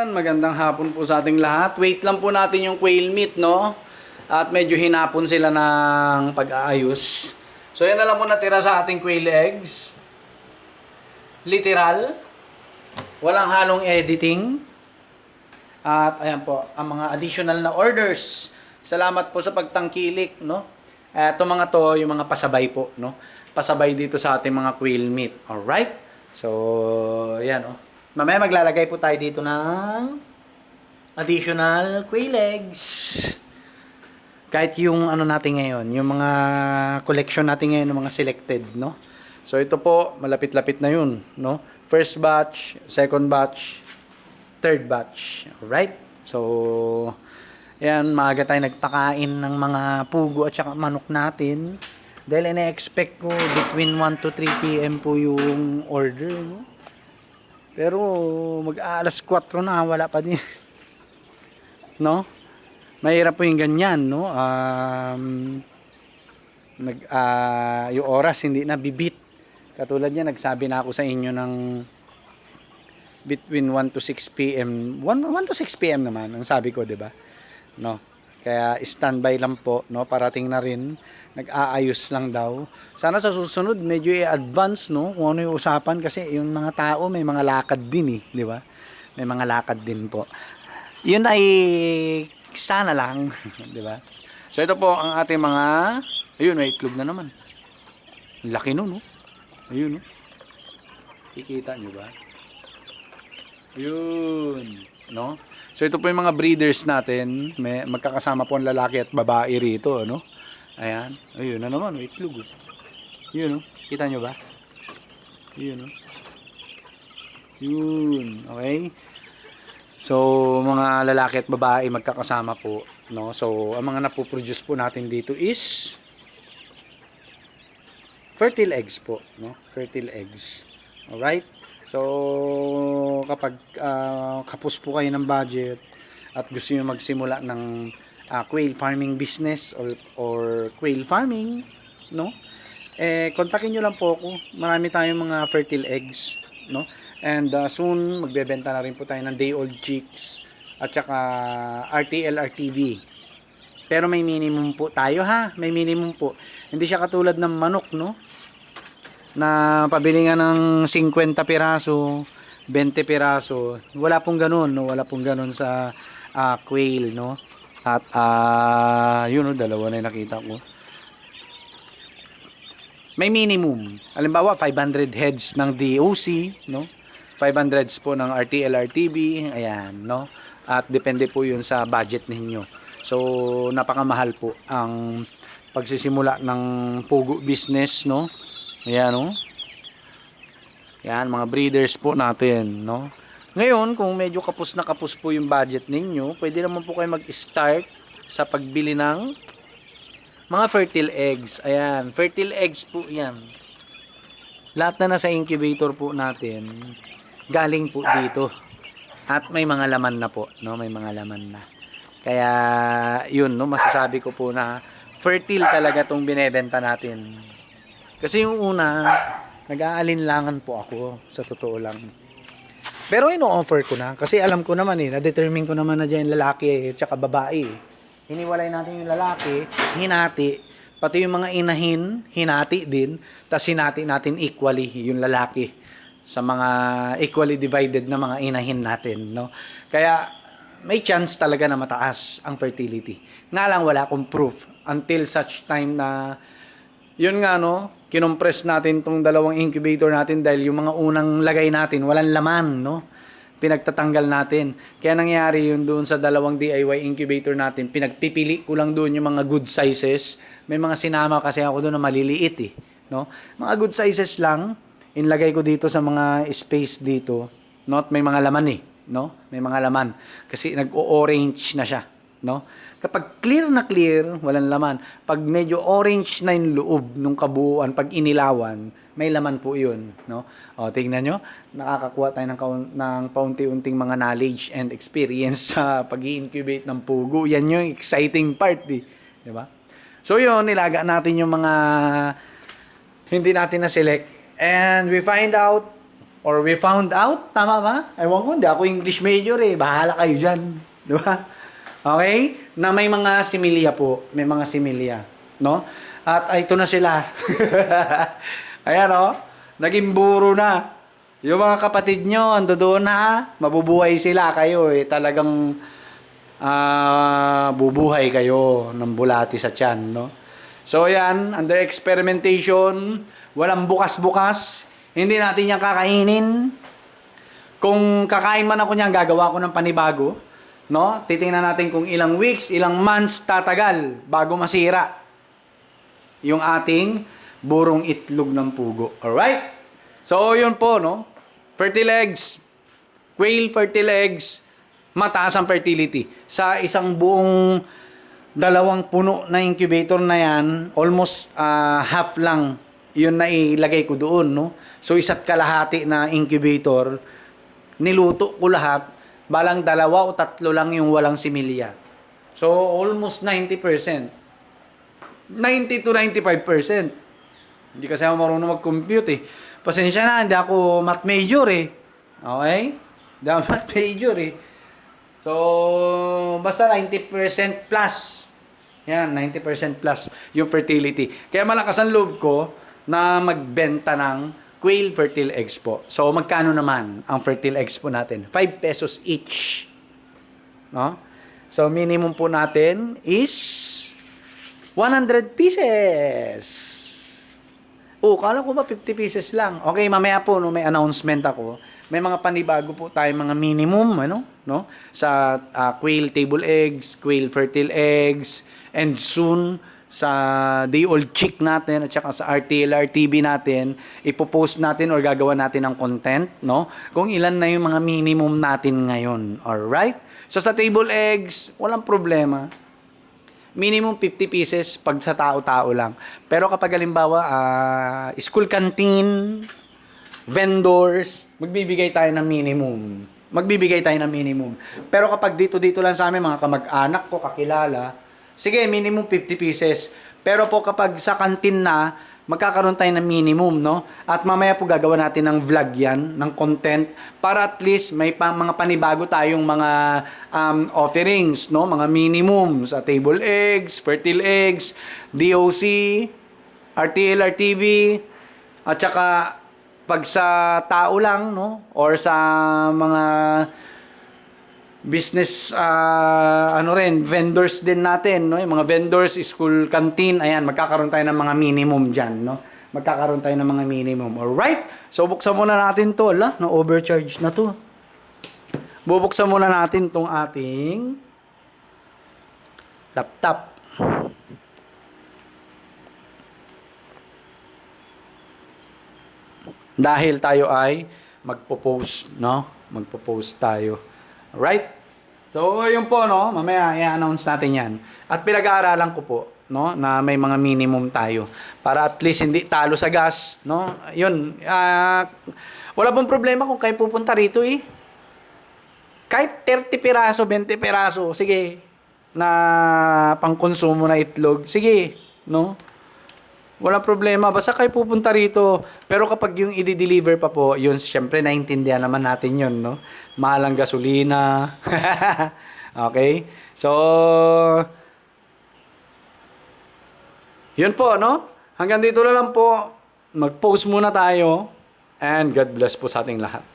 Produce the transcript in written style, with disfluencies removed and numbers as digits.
Magandang hapon po sa ating lahat. Wait lang po natin yung quail meat, no? At medyo hinapon sila ng pag-aayos. So, yan na lang po natira sa ating quail eggs. Literal. Walang halong editing. At ayan po, ang mga additional na orders. Salamat po sa pagtangkilik, no? Ito mga to, yung mga pasabay po, no? Pasabay dito sa ating mga quail meat. Alright? So, yan, oh. Mamaya maglalagay po tayo dito ng additional quail eggs. Kahit yung ano natin ngayon, yung mga collection natin ngayon, yung mga selected, no? So ito po, malapit-lapit na yun, no? First batch, second batch, third batch. Alright? So, yan, maaga tayo nagpakain ng mga pugo at saka manok natin. Dahil ina-expect ko between 1 to 3 p.m. po yung order, no? Pero mag-alas 4 na, wala pa din. No? Mahirap po yung ganyan, no? Yung oras hindi na bibit. Katulad niya, nagsabi na ako sa inyo ng between 1 to 6 p.m. 1 to 6 p.m. naman, ang sabi ko, 'di ba? No? Kaya standby lang po, no? Parating na rin, nag-aayos lang daw. Sana sa susunod medyo i-advance, no? Kung ano yung usapan kasi yung mga tao may mga lakad din eh, di ba? May mga lakad din po. Yun ay sana lang, di ba? So ito po ang ating mga, ayun, may itlog na naman. Laki no, no? Ayun, no? Kikita nyo ba? Yun, no? So ito po yung mga breeders natin, may magkakasama po ang lalaki at babae rito, no? Ayan, ayun na naman, may itlog. Yun, no? Kita nyo ba? Yun, no? Yun, okay? So, mga lalaki at babae magkakasama po, no? So, ang mga napoproduce po natin dito is fertile eggs po, no? Fertile eggs. Alright? So, kapag kapos po kayo ng budget at gusto niyo magsimula ng quail farming business or quail farming, no? Kontakin niyo lang po ako. Marami tayong mga fertile eggs, no? And soon magbebenta na rin po tayo ng day old chicks at saka RTL RTB. Pero may minimum po tayo, ha? May minimum po. Hindi siya katulad ng manok, no? Na pabili nga ng 50 piraso, 20 piraso. Wala pong ganun, no? Wala pong ganun sa quail, no? At yun, no? Dalawa na yung nakita ko. May minimum. Halimbawa, 500 heads ng DOC, no? 500 po ng RTL RTB, ayan, no? At depende po yun sa budget ninyo. So, napakamahal po ang pagsisimula ng pugo business, no? Ayan, no? Yan, mga breeders po natin, no? Ngayon, kung medyo kapos na kapos po yung budget ninyo, pwede naman po kayo mag-start sa pagbili ng mga fertile eggs. Ayan, fertile eggs po yan. Lahat na nasa incubator po natin, galing po dito. At may mga laman na po, no? May mga laman na. Kaya, yun, no? Masasabi ko po na fertile talaga tong binebenta natin. Kasi yung una, nag-aalinlangan po ako, sa totoo lang. Pero ino-offer ko na, kasi alam ko naman na-determine ko naman na dyan lalaki at saka babae. Hiniwalay natin yung lalaki, hinati, pati yung mga inahin, hinati din, tas hinati natin equally yung lalaki sa mga equally divided na mga inahin natin, no? Kaya may chance talaga na mataas ang fertility. Nga lang wala akong proof until such time na yun nga, no, kinompress natin tong dalawang incubator natin dahil yung mga unang lagay natin walang laman, no? Pinagtatanggal natin. Kaya nangyari yun doon sa dalawang DIY incubator natin, pinagpipili ko lang doon yung mga good sizes. May mga sinama kasi ako doon na maliliit eh, no? Mga good sizes lang, inlagay ko dito sa mga space dito, no? At may mga laman eh, no? May mga laman kasi nag-o-orange na siya, no? Kapag clear na clear, walang laman. Pag medyo orange na yung loob ng kabuuan, pag inilawan, may laman po yun, no? O, tingnan nyo, nakakakuha tayo ng paunti-unting mga knowledge and experience sa pag-i-incubate ng pugo. Yan yung exciting part, di ba? So yun, nilaga natin yung mga hindi natin na-select. And we find out or we found out, tama ba? Ewan ko, hindi ako English major eh. Bahala kayo dyan. Di ba? Okay? Na may mga similya po. May mga similya. No? At ito na sila. Ayan o. Naging buro na. Yung mga kapatid nyo, ando doon na. Mabubuhay sila kayo eh. Talagang bubuhay kayo ng bulati sa tiyan. No? So yan, under experimentation, walang bukas-bukas. Hindi natin yan kakainin. Kung kakain man ako niyan, gagawa ko ng panibago. No? Titingnan natin kung ilang weeks, ilang months tatagal bago masira yung ating burong itlog ng pugo. Alright? So, yun po, no? Fertile eggs, quail fertile eggs, mataas ang fertility. Sa isang buong 2 puno na incubator na yan, almost half lang yun na ilagay ko doon, no? So, 1 kalahati na incubator, niluto ko lahat, balang 2 o 3 lang yung walang similya. So, almost 90%. 90 to 95%. Hindi kasi ako marunong mag-compute eh. Pasensya na, hindi ako math major eh. Okay? Hindi ako math major eh. So, basta 90% plus. Yan, 90% plus yung fertility. Kaya malakas ang loob ko na magbenta ng quail fertile eggs po. So, magkano naman ang fertile eggs po natin? 5 pesos each. No? So, minimum po natin is 100 pieces. Oh, kala ko ba 50 pieces lang? Okay, mamaya po, no, may announcement ako. May mga panibago po tayong mga minimum, ano, no? Sa quail table eggs, quail fertile eggs, and soon sa day old chick natin at saka sa RTL RTV natin, ipopost natin or gagawa natin ng content, no? Kung ilan na yung mga minimum natin ngayon. Alright? So sa table eggs, walang problema. Minimum 50 pieces pag sa tao-tao lang. Pero kapag halimbawa, school canteen, vendors, magbibigay tayo ng minimum. Magbibigay tayo ng minimum. Pero kapag dito lang sa amin, mga kamag-anak ko, kakilala, sige, minimum 50 pieces. Pero po kapag sa canteen na, magkakaroon tayo ng minimum, no? At mamaya po gagawa natin ng vlog yan, ng content, para at least may mga panibago tayong mga offerings, no? Mga minimum sa table eggs, fertile eggs, DOC, RTL, RTV, at saka pag sa tao lang, no? Or sa mga business, vendors din natin, no? Yung mga vendors, school canteen, ayan, magkakaroon tayo ng mga minimum dyan, no? Magkakaroon tayo ng mga minimum. Alright? So, buksan muna natin to, na-overcharge na to. Bubuksan muna natin tong ating laptop. Dahil tayo ay magpo-post, no? Magpo-post tayo. Alright? So, yun po, no? Mamaya i-announce natin yan. At pinag-aaralan ko po, no? Na may mga minimum tayo. Para at least hindi talo sa gas, no? Yun. Wala pong problema kung kayo pupunta rito eh. Kahit 30 piraso, 20 piraso, sige. Na pangkonsumo na itlog, sige. No? Walang problema. Basta kayo pupunta rito. Pero kapag yung i-deliver pa po, yun, syempre, naintindihan naman natin yun, no? Mahal ang gasolina. Okay? So, yun po, no? Hanggang dito na lang po. Mag-post muna tayo. And God bless po sa ating lahat.